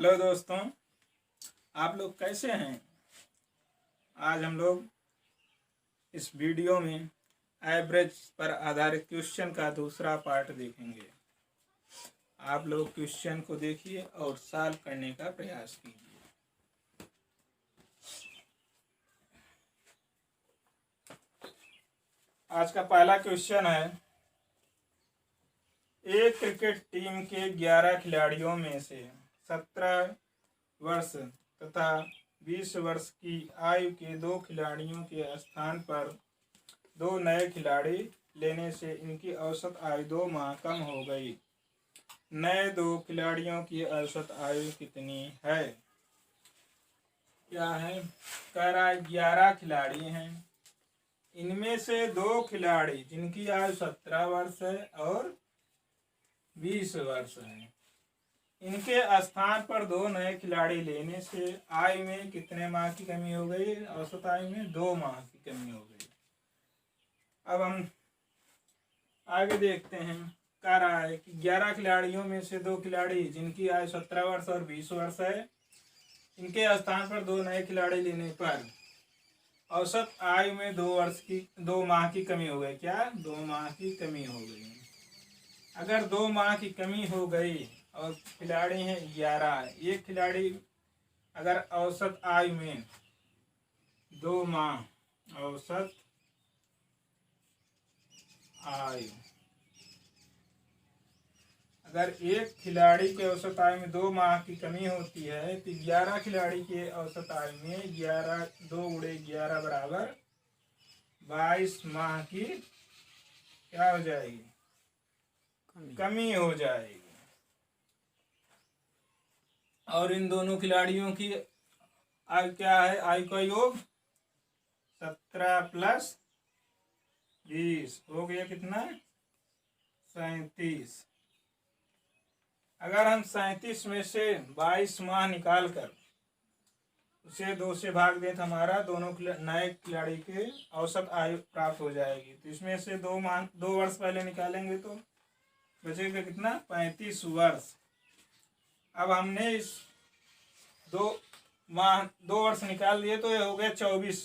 Hello दोस्तों, आप लोग कैसे हैं। आज हम लोग इस वीडियो में एवरेज पर आधारित क्वेश्चन का दूसरा पार्ट देखेंगे। आप लोग क्वेश्चन को देखिए और सॉल्व करने का प्रयास कीजिए। आज का पहला क्वेश्चन है, एक क्रिकेट टीम के 11 खिलाड़ियों में से 17 वर्ष तथा 20 वर्ष की आयु के 2 खिलाड़ियों के स्थान पर 2 नए खिलाड़ी लेने से इनकी औसत आयु 2 माह कम हो गई। नए 2 खिलाड़ियों की औसत आयु कितनी है। क्या है, कह रहा है 11 खिलाड़ी हैं, इनमें से 2 खिलाड़ी जिनकी आयु 17 वर्ष है और 20 वर्ष है, इनके स्थान पर 2 नए खिलाड़ी लेने से आयु में कितने माह की कमी हो गई। औसत आयु में 2 माह की कमी हो गई। अब हम आगे देखते हैं। कह रहा है कि 11 खिलाड़ियों में से 2 खिलाड़ी जिनकी आयु 17 वर्ष और 20 वर्ष है, इनके स्थान पर 2 नए खिलाड़ी लेने पर औसत आयु में 2 माह की कमी हो गई। क्या, 2 माह की कमी हो गई। अगर 2 माह की कमी हो गई और खिलाड़ी हैं 11, एक खिलाड़ी अगर औसत आयु में 2 माह औसत आयु, अगर एक खिलाड़ी के औसत आयु में 2 माह की कमी होती है तो 11 खिलाड़ी के औसत आयु में 11 2 गुणे 11 बराबर 22 माह की क्या हो जाएगी, कमी हो जाएगी। और इन दोनों खिलाड़ियों की आयु क्या है, आयु का योग 17 प्लस 20 हो गया कितना, 37। अगर हम 37 में से 22 माह निकाल कर उसे 2 से भाग दें तो हमारा दोनों नए खिलाड़ी के औसत आयु प्राप्त हो जाएगी। तो इसमें से 2 वर्ष पहले निकालेंगे तो बचेगा कितना, 35 वर्ष। अब हमने इस 2 वर्ष निकाल दिए तो ये हो गया 24।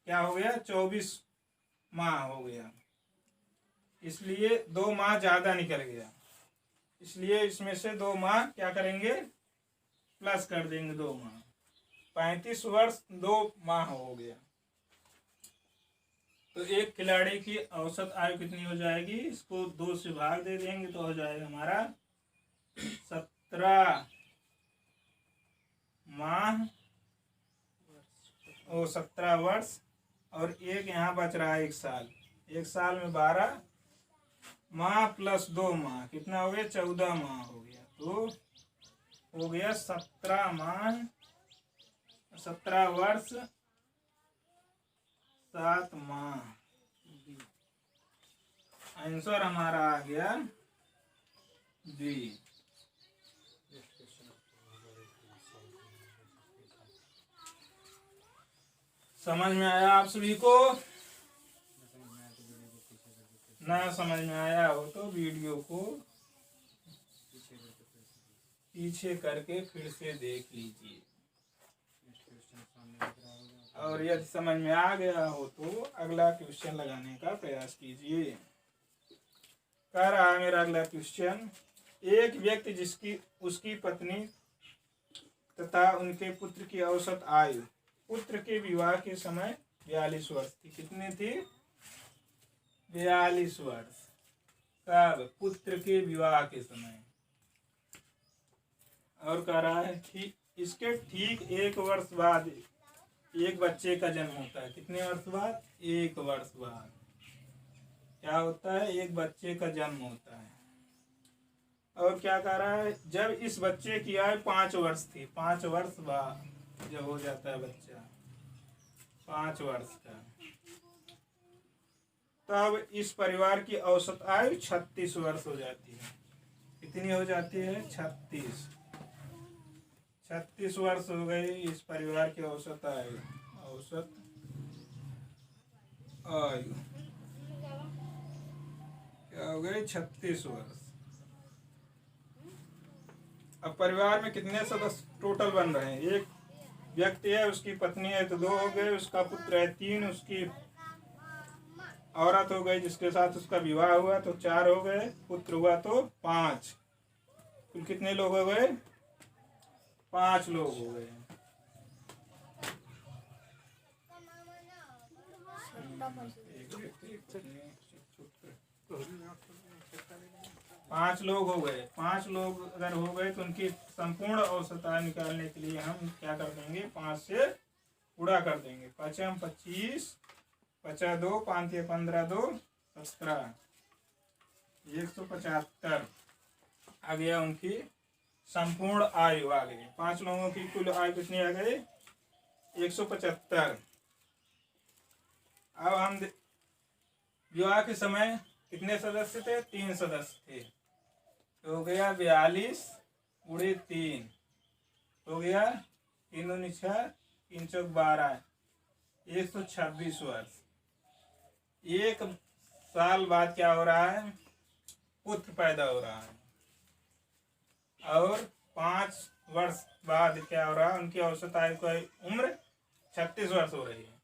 क्या हो गया, 24 माह हो गया। इसलिए 2 माह ज़्यादा निकल गया, इसलिए इसमें से 2 माह क्या करेंगे, प्लस कर देंगे 2 माह। 35 वर्ष 2 माह हो गया। तो एक खिलाड़ी की औसत आयु कितनी हो जाएगी, इसको 2 से भाग दे देंगे तो हो जाएगा हमारा 17 माह और 17 वर्ष। और एक यहाँ बच रहा है 1 साल। 1 साल में 12 माह प्लस 2 माह कितना हो गया, 14 माह हो गया। तो हो गया 17 माह 17 वर्ष 7 माह। आंसर हमारा आ गया बी। समझ में आया आप सभी को। ना समझ में आया हो तो वीडियो को पीछे करके फिर से देख लीजिए, और यदि समझ में आ गया हो तो अगला क्वेश्चन लगाने का प्रयास कीजिए। कह रहा है मेरा अगला क्वेश्चन, एक व्यक्ति जिसकी उसकी पत्नी तथा उनके पुत्र की औसत आयु पुत्र के विवाह के समय 42 वर्ष थी। कितनी थी, 42 वर्ष। कब, पुत्र के विवाह के समय। और कह रहा है कि इसके ठीक 1 वर्ष बाद एक बच्चे का जन्म होता है। कितने वर्ष बाद, 1 वर्ष बाद क्या होता है, एक बच्चे का जन्म होता है। और क्या कह रहा है, जब इस बच्चे की आयु 5 वर्ष थी, 5 वर्ष बाद जब हो जाता है बच्चा 5 वर्ष का, तब इस परिवार की औसत आयु 36 वर्ष हो जाती है। कितनी हो जाती है, 36 वर्ष हो गई इस परिवार की औसत आयु। औसत आयु क्या हो गई, 36 वर्ष। अब परिवार में कितने सदस्य टोटल बन रहे हैं? एक व्यक्ति है, उसकी पत्नी है तो 2 हो गए, उसका पुत्र है 3, उसकी औरत हो गई जिसके साथ उसका विवाह हुआ तो 4 हो गए, पुत्र हुआ तो 5। कुल कितने लोग हो गए? 5 लोग हो गए। पांच लोग हो गए। 5 लोग अगर हो गए तो उनकी संपूर्ण औसत आय निकालने के लिए हम क्या कर देंगे? 5 से गुणा कर देंगे। 5 25, 5 2, 5 15 2 17, 175 आ गया उनकी संपूर्ण आयु आ गई। 5 लोगों की कुल आयु कितनी आ गई? 175। अब हम विवाह के समय कितने सदस्य थे? 3 सदस्य थे। तो हो गया 42 गुणे 3 हो गया 3 दूनी 6, 3 चौक 12, 126 वर्ष। 1 साल बाद क्या हो रहा है? पुत्र पैदा हो रहा है। और 5 वर्ष बाद क्या हो रहा है? उनकी औसत आयु की उम्र 36 वर्ष हो रही है।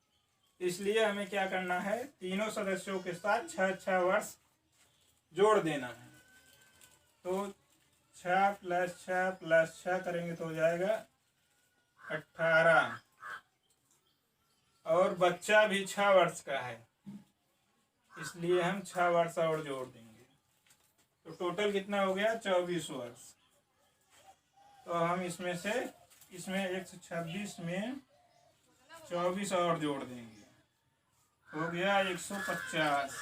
इसलिए हमें क्या करना है? तीनों सदस्यों के साथ 6 वर्ष जोड़ देना है। तो 6 + 6 + 6 करेंगे तो हो जाएगा 18। और बच्चा भी 6 वर्ष का है, इसलिए हम 6 वर्ष और जोड़ देंगे। तो टोटल कितना हो गया? 24 वर्ष। तो हम इसमें 126 में 24 और जोड़ देंगे, हो गया 150।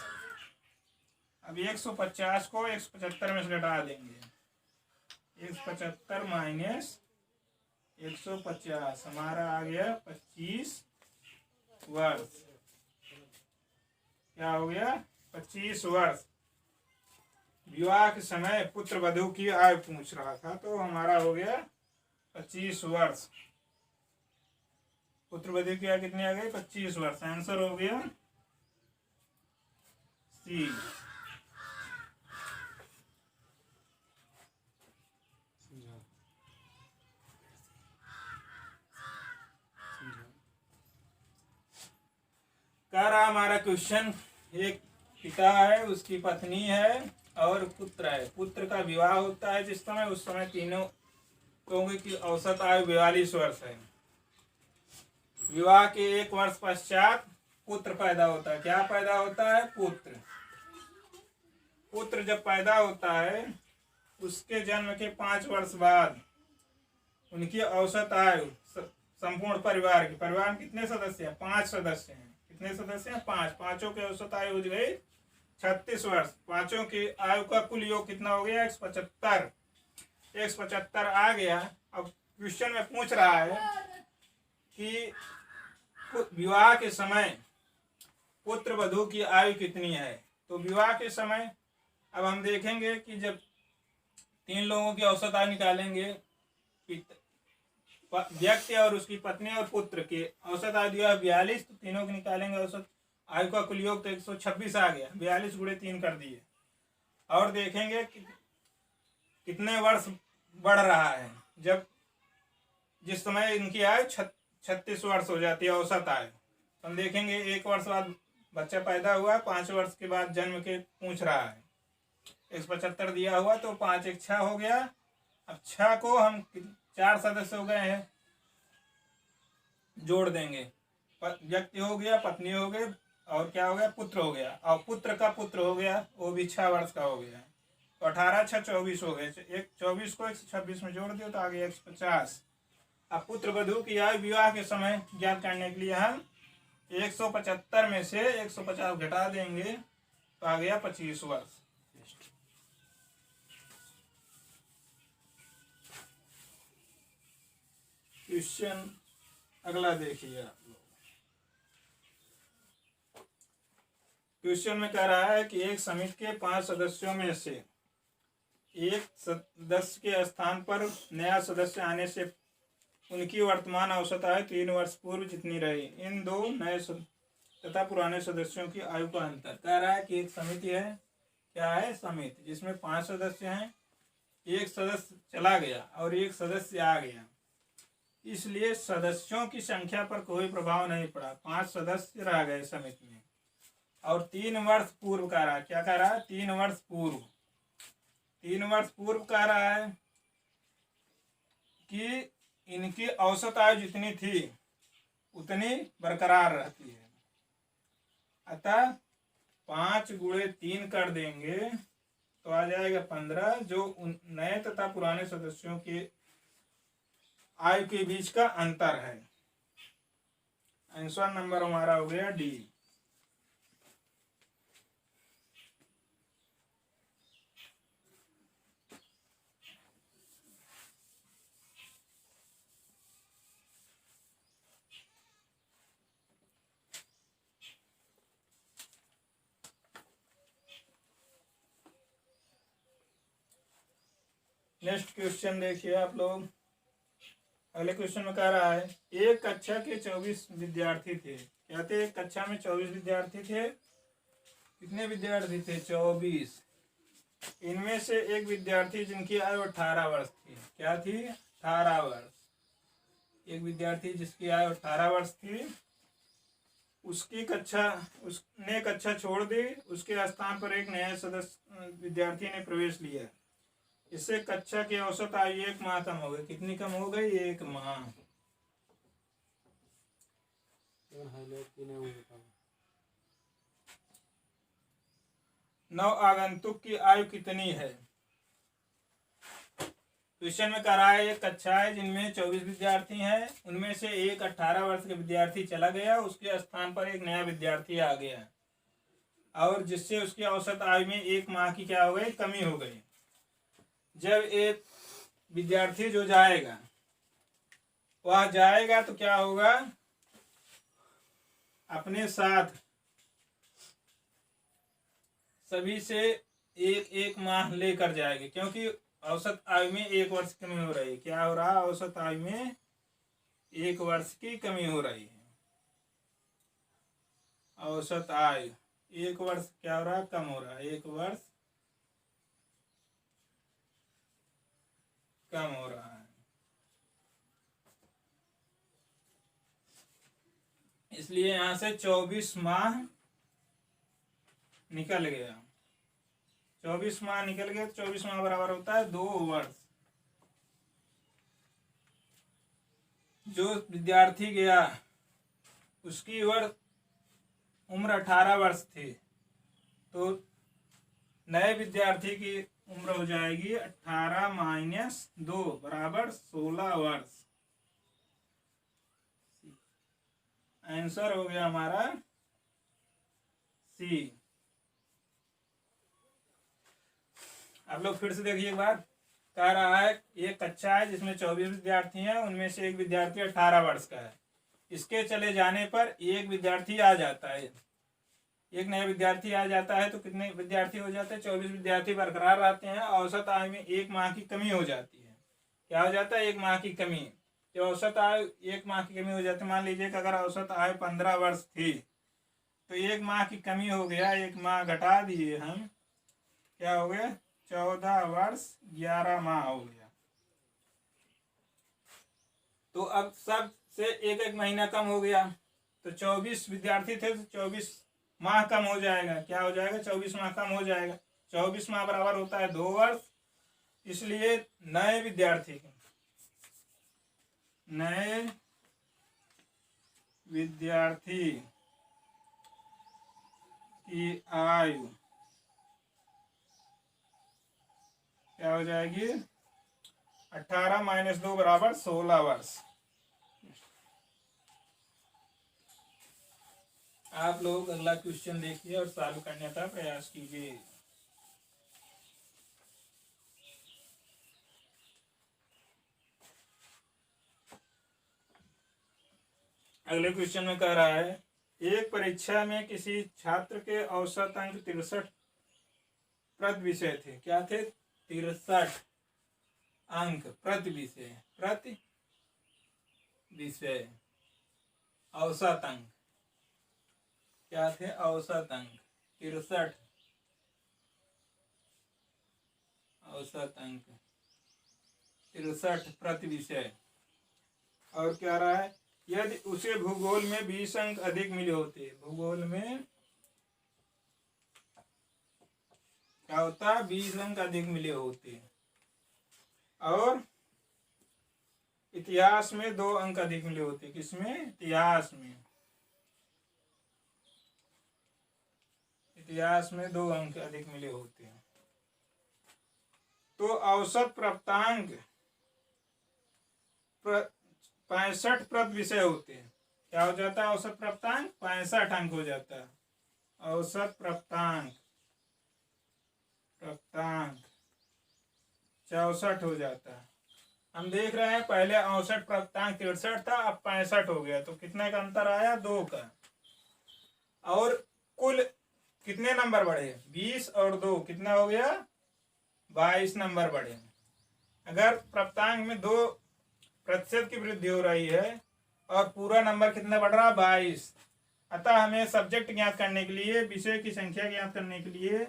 अब 150 को 175 में से घटा देंगे। 175 - 150 हमारा आ गया 25 वर्ष। क्या हो गया? 25 वर्ष। विवाह के समय पुत्र वधू की आयु पूछ रहा था, तो हमारा हो गया 25 वर्ष। पुत्र वधू की आयु कितनी आ गई? 25 वर्ष। आंसर हो गया सी। कह रहा हमारा क्वेश्चन, एक पिता है, उसकी पत्नी है और पुत्र है। पुत्र का विवाह होता है जिस समय, उस समय तीनों लोगों की औसत आयु 42 वर्ष है। विवाह के 1 वर्ष पश्चात पुत्र पैदा होता है। क्या पैदा होता है? पुत्र। पुत्र जब पैदा होता है उसके जन्म के 5 वर्ष बाद उनकी औसत आयु संपूर्ण परिवार की, परिवार में कितने सदस्य हैं? 5 सदस्य हैं। कितने सदस्य हैं? 5। पांचों की औसत आयु हो गई 36 वर्ष। पांचों की आयु का कुल योग कितना हो गया? 175। 175 आ गया। अब क्वेश्चन में पूछ रहा है कि विवाह के समय पुत्र वधू की आयु कितनी है। तो विवाह के समय अब हम देखेंगे कि जब 3 लोगों की औसत आयु निकालेंगे, व्यक्ति और उसकी पत्नी और पुत्र के औसत आयु दिया 42, तो तीनों की निकालेंगे औसत आयु का कुल योग, तो 126 आ गया। 42 गुणे 3 कर दिए। और देखेंगे कि कितने वर्ष बढ़ रहा है। जब जिस समय इनकी आयु 36 वर्ष हो जाती है औसत आयु, तो हम देखेंगे 1 वर्ष बाद बच्चा पैदा हुआ, 5 वर्ष के बाद जन्म के पूछ रहा है। 175 दिया हुआ तो 5 1 6 हो गया। अब 6 को हम 4 सदस्य हो गए हैं, जोड़ देंगे। व्यक्ति हो गया, पत्नी हो गई, और क्या हो गया? पुत्र हो गया। और पुत्र का पुत्र हो गया, वो भी 6 वर्ष का हो गया। तो 18 6 24 हो गए। 24 को 126 में जोड़ दिया तो आ गया 150। अब पुत्र वधू की आयु विवाह के समय ज्ञात करने के लिए हम 175 में से 150 घटा देंगे तो आ गया 25 वर्ष। क्वेश्चन अगला देखिए आप लोग। क्वेश्चन में कह रहा है कि एक समिति के 5 सदस्यों में से एक सदस्य के स्थान पर नया सदस्य आने से उनकी वर्तमान औसत आयु 3 वर्ष पूर्व जितनी रही। इन 2 नए तथा पुराने सदस्यों की आयु का अंतर। कह रहा है कि एक समिति है। क्या है? समिति, जिसमें 5 सदस्य हैं। एक सदस्य चला गया और एक सदस्य आ गया, इसलिए सदस्यों की संख्या पर कोई प्रभाव नहीं पड़ा। 5 सदस्य रह गए समिति में और 3 वर्ष पूर्व कह रहा है। क्या कह रहा है? 3 वर्ष पूर्व। 3 वर्ष पूर्व कह रहा है कि इनकी औसत आयु जितनी थी उतनी बरकरार रहती है। अतः 5 गुणे 3 कर देंगे तो आ जाएगा 15, जो नए तथा पुराने सदस्यों के आयु के बीच का अंतर है। आंसर नंबर हमारा हो गया डी। नेक्स्ट क्वेश्चन देखिए आप लोग। अगले क्वेश्चन में कह रहा है एक कक्षा के 24 विद्यार्थी थे। क्या थे? एक कक्षा में 24 विद्यार्थी थे। कितने विद्यार्थी थे? 24। इनमें से एक विद्यार्थी जिनकी आयु 18 वर्ष थी। क्या थी? 18 वर्ष। एक विद्यार्थी जिसकी आयु 18 वर्ष थी, उसने कक्षा छोड़ दी। उसके स्थान पर एक नया सदस्य विद्यार्थी ने प्रवेश लिया। इससे कक्षा की औसत आयु 1 माह कम हो गई। कितनी कम हो गई? 1 माह। नव आगंतुक की आयु कितनी है? क्वेश्चन में कह रहा है एक कक्षा है जिनमें 24 विद्यार्थी हैं, उनमें से एक 18 वर्ष के विद्यार्थी चला गया, उसके स्थान पर एक नया विद्यार्थी आ गया और जिससे उसकी औसत आयु में 1 माह की क्या हो गई? कमी हो गई। जब एक विद्यार्थी जो जाएगा वह जाएगा तो क्या होगा? अपने साथ सभी से एक माह लेकर जाएंगे, क्योंकि औसत आयु में 1 वर्ष की कमी हो रही है। क्या हो रहा है? औसत आयु में 1 वर्ष की कमी हो रही है। औसत आयु 1 वर्ष क्या हो रहा है? कम हो रहा है। 1 वर्ष कम हो रहा है। इसलिए यहां से 24 माह निकल गया। 24 माह निकल गया तो 24 माह बराबर होता है 2 वर्ष। जो विद्यार्थी गया उसकी उम्र 18 वर्ष थी, तो नए विद्यार्थी की उम्र हो जाएगी 18 माइनस 2 बराबर 16 वर्ष। आंसर हो गया हमारा सी। आप लोग फिर से देखिए एक बार। कह रहा है एक कक्षा है जिसमें 24 विद्यार्थी हैं, उनमें से एक विद्यार्थी 18 वर्ष का है। इसके चले जाने पर एक विद्यार्थी आ जाता है, एक नया विद्यार्थी आ जाता है, तो कितने विद्यार्थी हो जाते हैं? 24 विद्यार्थी बरकरार रहते हैं। औसत आयु में 1 माह की कमी हो जाती है। क्या हो जाता है? 1 माह की कमी। जब औसत आयु 1 माह की कमी हो जाती है, मान लीजिए कि अगर औसत आयु 15 वर्ष थी तो 1 माह की कमी हो गया, 1 माह घटा दिए हम, क्या हो गया? 14 वर्ष 11 माह हो गया। तो अब सब से 1 महीना कम हो गया, तो 24 विद्यार्थी थे तो 24 माह कम हो जाएगा। क्या हो जाएगा? 24 माह कम हो जाएगा। 24 माह बराबर होता है 2 वर्ष। इसलिए नए विद्यार्थी की आयु क्या हो जाएगी? 18 माइनस 2 बराबर 16 वर्ष। आप लोग अगला क्वेश्चन देखिए और सॉल्व करने का प्रयास कीजिए। अगले क्वेश्चन में कह रहा है एक परीक्षा में किसी छात्र के औसत अंक 63 प्रति विषय थे। क्या थे? 63 अंक प्रति विषय। औसत अंक क्या थे? औसत अंक 63 औसत अंक 63 प्रति विषय। और क्या रहा है, यदि उसे भूगोल में 20 अंक अधिक मिले होते, भूगोल में क्या होता, 20 अंक अधिक मिले होते, और इतिहास में 2 अंक अधिक मिले होते। किसमें, इतिहास में, इतिहास में 2 अंक अधिक मिले होते हैं, तो औसत प्राप्तांक 65 प्रति विषय होते हैं। क्या हो जाता है, औसत प्राप्तांक 65 अंक हो जाता है। औसत प्राप्तांक 64 हो जाता है। हम देख रहे हैं पहले औसत प्राप्तांक 63 था, अब 65 हो गया, तो कितने का अंतर आया, 2 का। और कुल कितने नंबर बढ़े, 20 और 2 कितना हो गया, 22 नंबर बढ़े। अगर प्राप्तांक में 2% की वृद्धि हो रही है और पूरा नंबर कितना बढ़ रहा, 22, अतः हमें सब्जेक्ट ज्ञात करने के लिए, विषय की संख्या ज्ञात करने के लिए,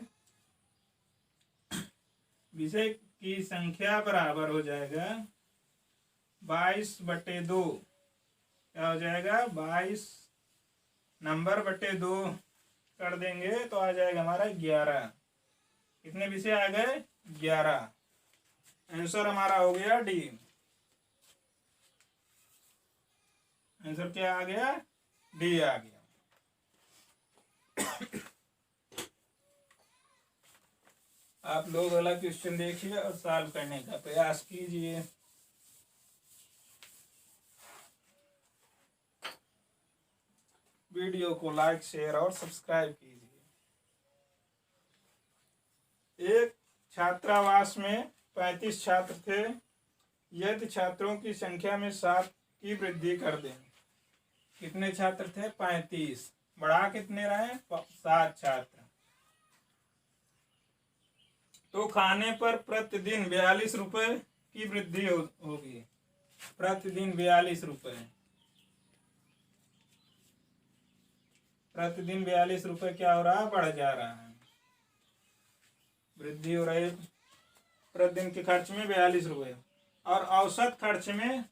विषय की संख्या बराबर हो जाएगा 22/2। क्या हो जाएगा, 22 नंबर बटे 2 कर देंगे तो आ जाएगा हमारा 11। कितने विषय आ गए, 11। आंसर हमारा हो गया डी। आंसर क्या आ गया, डी आ गया। आप लोग वाला क्वेश्चन देखिए और सॉल्व करने का प्रयास कीजिए। वीडियो को लाइक, शेयर और सब्सक्राइब कीजिए। एक छात्रावास में 35 छात्र थे। यदि छात्रों की संख्या में 7 की वृद्धि कर दें। कितने छात्र थे, 35, बढ़ा कितने रहे, 7 छात्र। तो खाने पर प्रतिदिन 42 रुपए की वृद्धि होगी। प्रतिदिन 42 रुपए, प्रतिदिन 42 रुपए क्या हो रहा है, बढ़ जा रहा है, वृद्धि हो रही है। प्रतिदिन के खर्च में 42 रुपए, और औसत खर्च में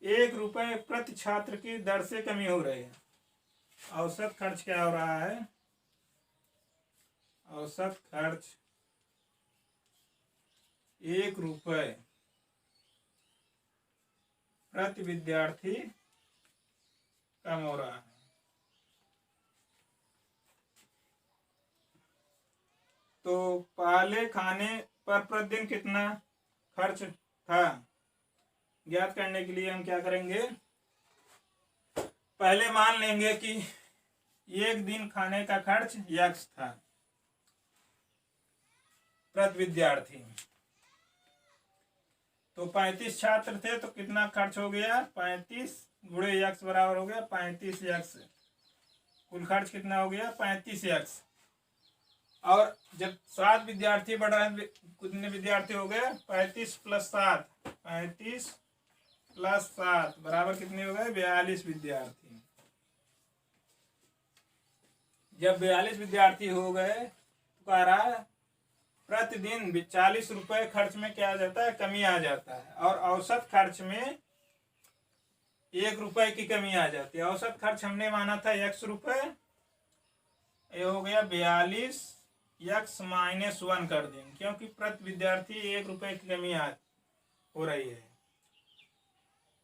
1 रुपए प्रति छात्र की दर से कमी हो रही है। औसत खर्च क्या हो रहा है, औसत खर्च 1 रुपए प्रति विद्यार्थी कम हो रहा है। तो पहले खाने पर प्रतिदिन कितना खर्च था, ज्ञात करने के लिए हम क्या करेंगे, पहले मान लेंगे कि एक दिन खाने का खर्च x था प्रति विद्यार्थी। तो 35 छात्र थे तो कितना खर्च हो गया, 35 गुणे x बराबर हो गया 35x। कुल खर्च कितना हो गया, 35x। और जब 7 विद्यार्थी बढ़ रहे हैं, कितने विद्यार्थी हो गए, 35 + 7, 35 + 7 बराबर कितने हो गए, 42 विद्यार्थी। जब 42 विद्यार्थी हो गए तो कह रहा है प्रतिदिन 40 रुपए खर्च में क्या आ जाता है, कमी आ जाता है, और औसत खर्च में 1 रुपए की कमी आ जाती है। औसत खर्च हमने माना था x रुपए, ये हो गया 42, x - 1 कर देंगे, क्योंकि प्रति विद्यार्थी 1 रुपए की कमी हो रही है।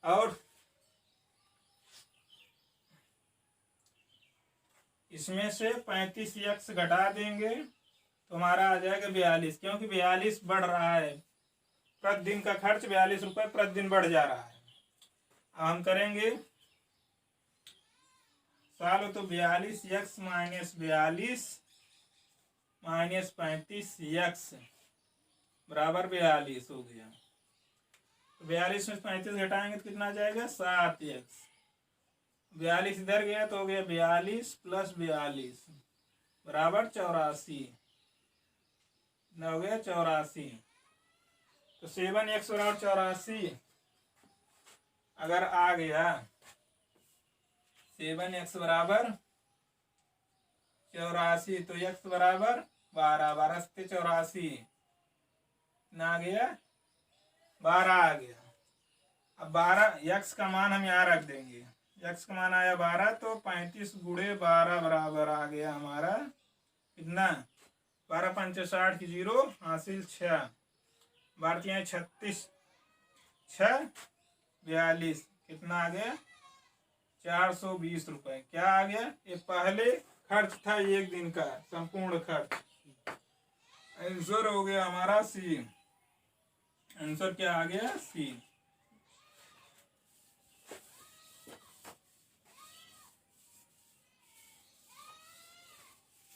और इसमें से 35x घटा देंगे तो हमारा आ जाएगा 42, क्योंकि 42 बढ़ रहा है, प्रतिदिन का खर्च 42 रुपए प्रतिदिन बढ़ जा रहा है। अब हम करेंगे सॉल्व, तो 42x - 42 - 35x बराबर 42 हो गया। तो 42 में 35 घटाएंगे तो कितना आ जाएगा, 7x। 42 इधर गया तो हो गया 42 + 42 बराबर 84, न हो गया 84। तो 7x बराबर 84 अगर आ गया, 7x बराबर 84, तो x बराबर 12, 12 से 84 ना गया 12 आ गया। अब 12 यक्स का मान हम यहाँ रख देंगे। यक्स का मान आया 12, तो 35 गुणे 12 बराबर आ गया हमारा कितना, 12 पंचे 60 की 0 हासिल 6, भारतीय 36 6 42, कितना आ गया 420 रुपये। क्या आ गया, ये पहले खर्च था एक दिन का संपूर्ण खर्च। आंसर हो गया हमारा सी। आंसर क्या आ गया, सी।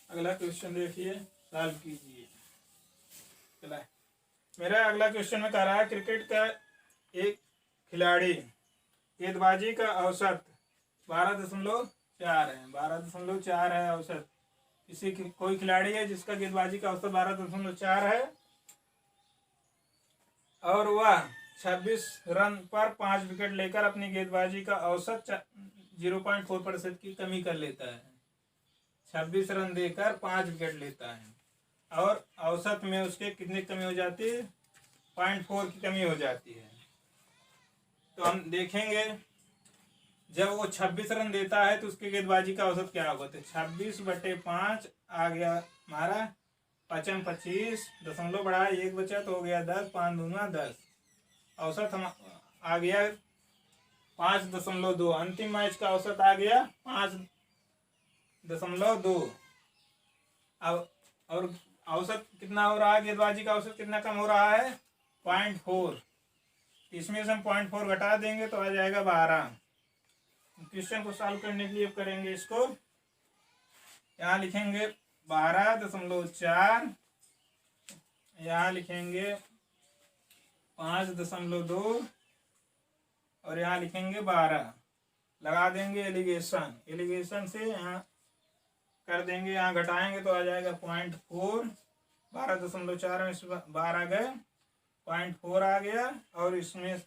अगला क्वेश्चन देखिए, सॉल्व कीजिए। चला, मेरा अगला क्वेश्चन में कह रहा है क्रिकेट का एक खिलाड़ी गेंदबाजी का औसत 12.4 है। 12.4 है औसत। कोई खिलाड़ी है जिसका गेंदबाजी का औसत 12.4 है और वह 26 रन पर 5 विकेट लेकर अपनी गेंदबाजी का औसत 0.4% की कमी कर लेता है। 26 रन देकर 5 विकेट लेता है और औसत में उसके कितनी कमी हो जाती है, 0.4 की कमी हो जाती है। तो हम देखेंगे जब वो 26 रन देता है तो उसके गेंदबाजी का औसत क्या होगा। तो 26/5 आ गया हमारा 5 25, दशमलव बढ़ाया 1 बचा तो हो गया 10, 5 दूना 10। औसत हम आ गया 5.2। अंतिम मैच का औसत आ गया 5.2। अब और औसत कितना हो रहा है, गेंदबाजी का औसत कितना कम हो रहा है, 0.4। इसमें से हम 0.4 घटा देंगे तो आ जाएगा 12। क्वेश्चन को सॉल्व करने के लिए करेंगे इसको, यहाँ लिखेंगे 12.4, यहाँ लिखेंगे 5.2 और यहाँ लिखेंगे 12। लगा देंगे एलिगेशन, एलिगेशन से यहाँ कर देंगे, यहाँ घटाएंगे तो आ जाएगा 0.4। 12.4 में 12 गए, 0.4 आ गया और इसमें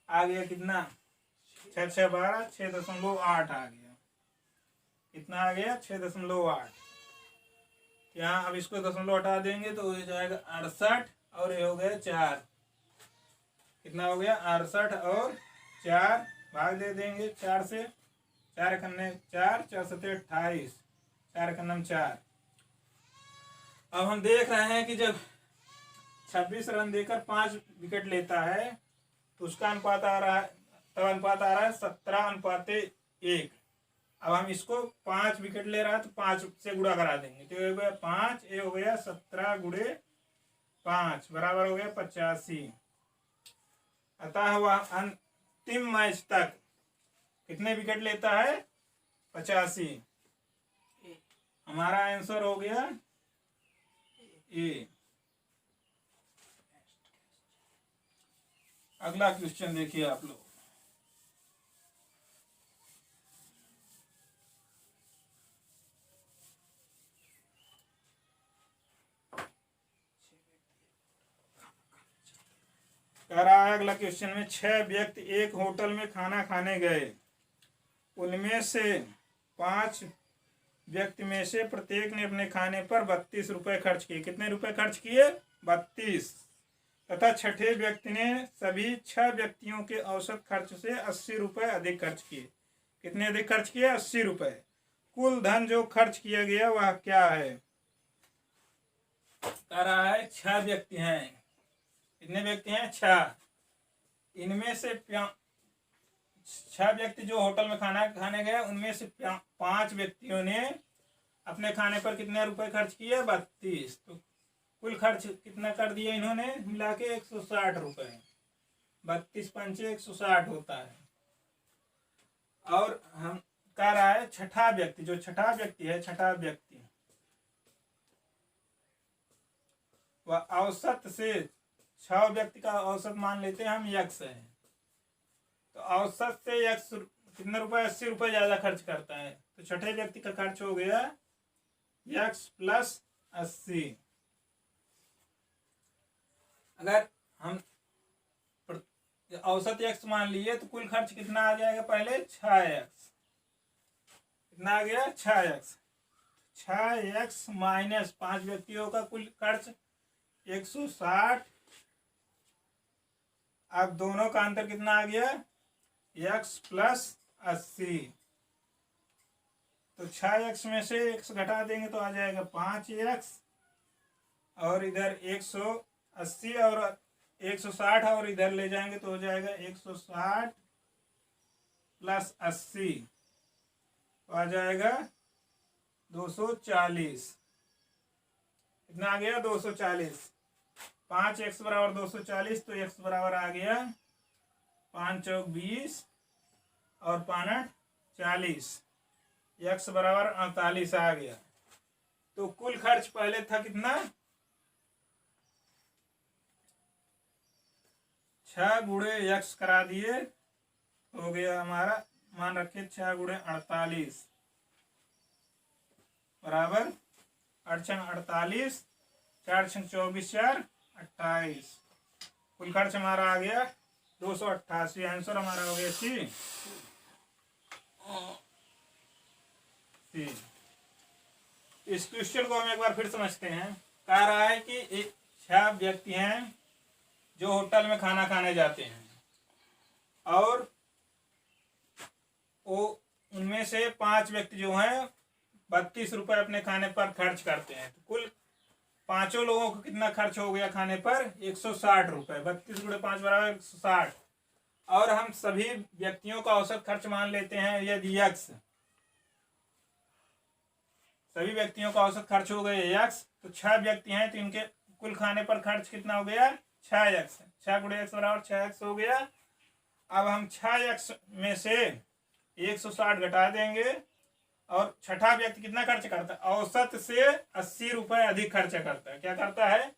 आ गया कितना, 6 6 12, 6.8 आ गया। कितना आ गया, 6.8। यहाँ अब इसको दशमलव हटा देंगे तो हो जाएगा 68 और ये हो गया 4। कितना हो गया, 68 और 4, भाग दे देंगे 4 से, 4 खन्ने 4, 4 7 28, 4 खन्नम 4। अब हम देख रहे हैं कि जब 26 रन देकर 5 विकेट लेता है तो उसका अनुपात आ रहा है, तब अनुपात आ रहा है 17:1। अब हम इसको 5 विकेट ले रहा है तो 5 से गुणा करा देंगे तो ये हो गया 5, ये हो गया 17 गुणे 5 बराबर हो गया 85। अतः वह अंतिम मैच तक कितने विकेट लेता है, 85। हमारा आंसर हो गया ए। अगला क्वेश्चन देखिए आप लोग, कह रहा है अगला क्वेश्चन में 6 व्यक्ति एक होटल में खाना खाने गए। उनमें से 5 व्यक्ति में से प्रत्येक ने अपने खाने पर 32 रुपये खर्च किए। कितने रुपए खर्च किए, 32। तथा छठे व्यक्ति ने सभी 6 व्यक्तियों के औसत खर्च से 80 रुपये अधिक खर्च किए। कितने अधिक खर्च किए, 80 रुपये। कुल धन जो खर्च किया गया वह क्या है। कह रहा है 6 व्यक्ति हैं। कितने व्यक्ति हैं, 6। इनमें से 6 व्यक्ति जो होटल में खाना खाने गए, उनमें से 5 व्यक्तियों ने अपने खाने पर कितने रुपए खर्च किए, 32। तो कुल खर्च कितना कर दिया इन्होंने मिला के, 160 रुपये। 32 पंचे 160 होता है। और हम कह रहा है छठा व्यक्ति, जो छठा व्यक्ति है, छठा व्यक्ति वह औसत से 6 व्यक्ति का औसत मान लेते हैं हम, यक्स है। तो औसत से यक्स कितने रुपए, 80 रुपये ज्यादा खर्च करता है। तो छठे व्यक्ति का खर्च हो गया यक्स प्लस 80। अगर हम औसत यक्स मान लिए तो कुल खर्च कितना आ जाएगा, पहले 6x। कितना आ गया, 6x। 6x माइनस 5 व्यक्तियों का कुल खर्च 160 अब दोनों का अंतर कितना आ गया, x प्लस 80। तो 6x में से x घटा देंगे तो आ जाएगा 5x, और इधर 180 और 160 और इधर ले जाएंगे तो हो जाएगा 160 प्लस 80, तो आ जाएगा 240। कितना आ गया, 240। 5x बराबर 240, तो x बराबर आ गया 5 चौक 20 और 5 40, x बराबर 48 आ गया। तो कुल खर्च पहले था कितना, 6 गुणे x करा दिए, हो गया हमारा, मान रखे 6 गुणे 48 बराबर 8 छंग 48, 4 छंग 24, 4 28। कुल खर्च हमारा आ गया 288। आंसर हमारा हो गया सी। इस क्वेश्चन को हम एक बार फिर समझते हैं। कह रहा है कि 6 व्यक्ति हैं जो होटल में खाना खाने जाते हैं, और वो उनमें से 5 व्यक्ति जो हैं 32 रुपए अपने खाने पर खर्च करते हैं। तो कुल 5 लोगों को कितना खर्च हो गया खाने पर, 160 रुपए। 32 गुणे 5 बराबर 160। और हम सभी व्यक्तियों का औसत खर्च मान लेते हैं यदि x, सभी व्यक्तियों का औसत खर्च हो गया x, तो 6 व्यक्ति हैं तो इनके कुल खाने पर खर्च कितना हो गया, 6x। 6 गुणे x बराबर 6x हो गया। अब हम 6x में से 160 घटा देंगे, और छठा व्यक्ति कितना खर्च करता है, औसत से 80 रुपए अधिक खर्च करता है। क्या करता है,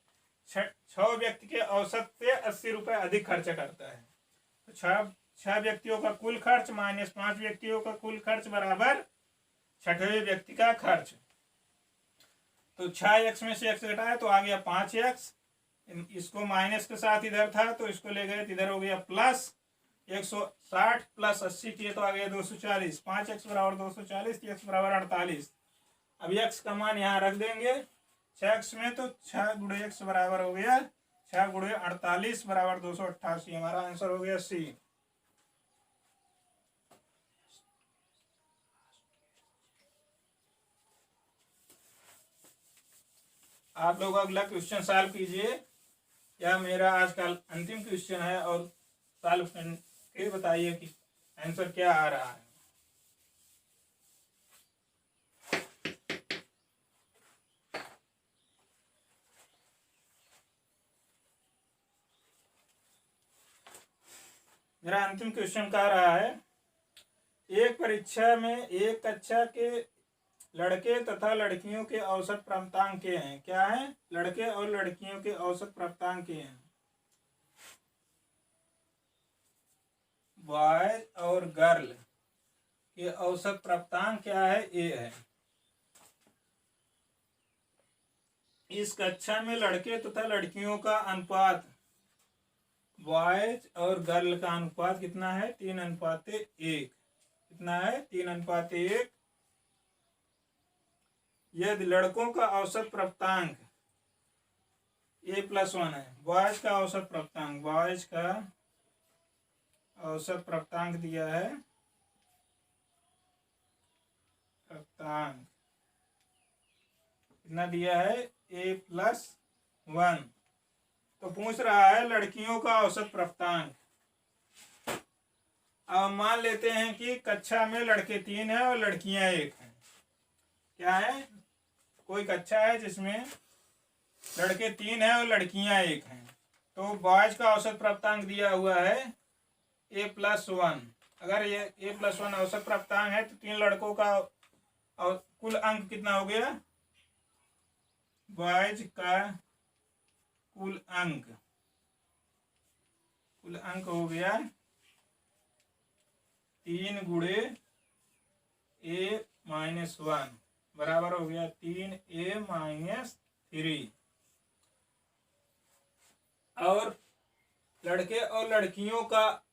6 व्यक्ति के औसत से 80 रुपए अधिक खर्च करता है। तो 6 व्यक्तियों का कुल खर्च माइनस 5 व्यक्तियों का कुल खर्च बराबर छठवें व्यक्ति का खर्च। तो 6x में से x घटाया तो आ गया 5x, इसको माइनस के साथ इधर था तो इसको ले गए, इधर हो गया प्लस 160 प्लस 80 किए तो आ गया 240। 5x बराबर 240, x बराबर 48। अब x का मान यहाँ रख देंगे 6x में, तो 6 गुणे x बराबर हो गया 6 गुणे 48 बराबर 288। हमारा आंसर हो गया सी। आप लोग अगला क्वेश्चन सॉल्व कीजिए। यह मेरा आज का अंतिम क्वेश्चन है, और सॉल्व करके बताइए कि आंसर क्या आ रहा है। मेरा अंतिम क्वेश्चन कह रहा है, एक परीक्षा में एक कक्षा के लड़के तथा लड़कियों के औसत प्राप्तांक के हैं। क्या है, लड़के और लड़कियों के औसत प्राप्तांक के हैं। बॉयज और गर्ल के औसत प्राप्तांक क्या है, ए है। इस कक्षा में लड़के तथा लड़कियों का अनुपात, बॉयज और गर्ल का अनुपात कितना है, 3:1। कितना है, 3:1। यदि लड़कों का औसत प्राप्तांक a+1 है, बॉयज का औसत प्राप्तांक, बॉयज का औसत प्राप्तांक दिया है, प्राप्तांक कितना दिया है, a+1। तो पूछ रहा है लड़कियों का औसत प्राप्तांक। अब मान लेते हैं कि कक्षा में लड़के 3 हैं और लड़कियां 1 हैं। क्या है, कोई कक्षा है जिसमें लड़के 3 हैं और लड़कियां 1 हैं। तो बॉयज का औसत प्राप्तांक दिया हुआ है a+1। अगर ये a+1 औसत प्राप्तांक है तो 3 लड़कों का और कुल अंक कितना हो गया, बॉयज का कुल अंक हो गया 3 गुणे a-1 बराबर हो गया 3a-3। और लड़के और लड़कियों का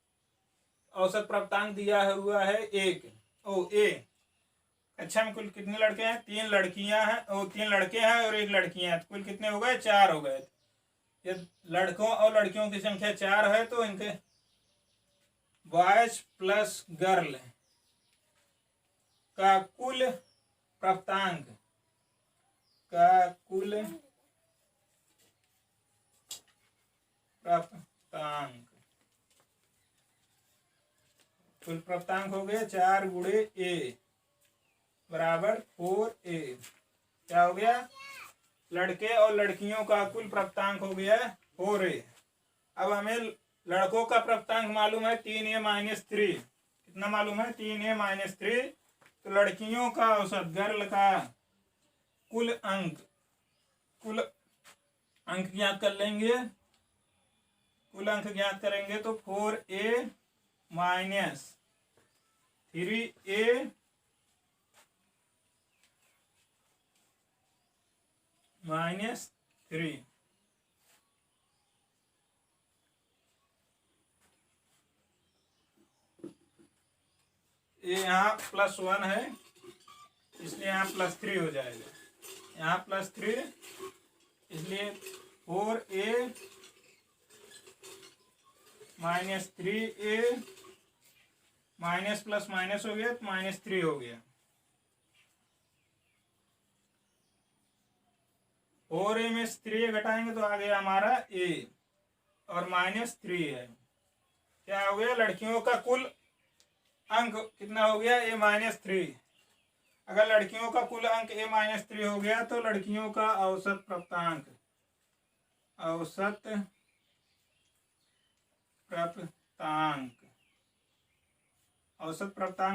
औसत प्राप्तांक दिया हुआ है 1। अच्छा, में कुल कितने लड़के हैं, 3 लड़कियां हैं, 3 लड़के हैं और 1 लड़कियां हैं, तो कुल कितने हो गए, 4 हो गए। ये लड़कों और लड़कियों की संख्या 4 है तो इनके बॉयज प्लस गर्ल का कुल प्राप्तांक कुल प्राप्तांक हो गया 4 गुणे ए बराबर 4a। क्या हो गया? लड़के और लड़कियों का कुल प्राप्तांक हो गया 4a। अब हमें लड़कों का प्राप्तांक मालूम है 3a-3। कितना मालूम है? 3a-3। तो लड़कियों का औसत गर्ल का कुल अंक ज्ञात कर लेंगे। कुल अंक ज्ञात करेंगे तो 4a माइनस 3a माइनस 3। ये यहाँ +1 है इसलिए यहाँ +3 हो जाएगा। यहाँ +3 इसलिए 4a minus 3a minus plus minus हो गया तो -3 हो गया। 4a में 3a घटाएंगे तो आ गया हमारा a और -3 है। क्या हो गया? लड़कियों का कुल अंक कितना हो गया? a-3। अगर लड़कियों का कुल अंक a-3 हो गया तो लड़कियों का औसत प्राप्तांक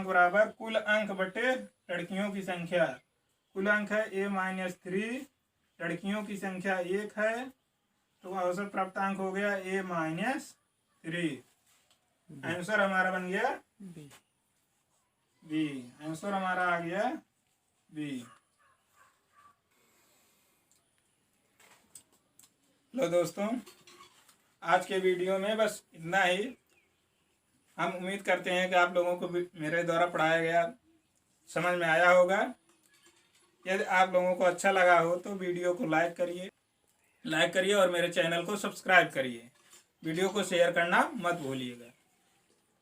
बराबर कुल अंक बटे लड़कियों की संख्या। कुल अंक है a-3, लड़कियों की संख्या 1 है तो औसत प्राप्तांक हो गया a-3। आंसर हमारा बन गया बी। आंसर हमारा आ गया बी। लो दोस्तों, आज के वीडियो में बस इतना ही। हम उम्मीद करते हैं कि आप लोगों को मेरे द्वारा पढ़ाया गया समझ में आया होगा। यदि आप लोगों को अच्छा लगा हो तो वीडियो को लाइक करिए और मेरे चैनल को सब्सक्राइब करिए। वीडियो को शेयर करना मत भूलिएगा।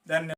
धन्यवाद।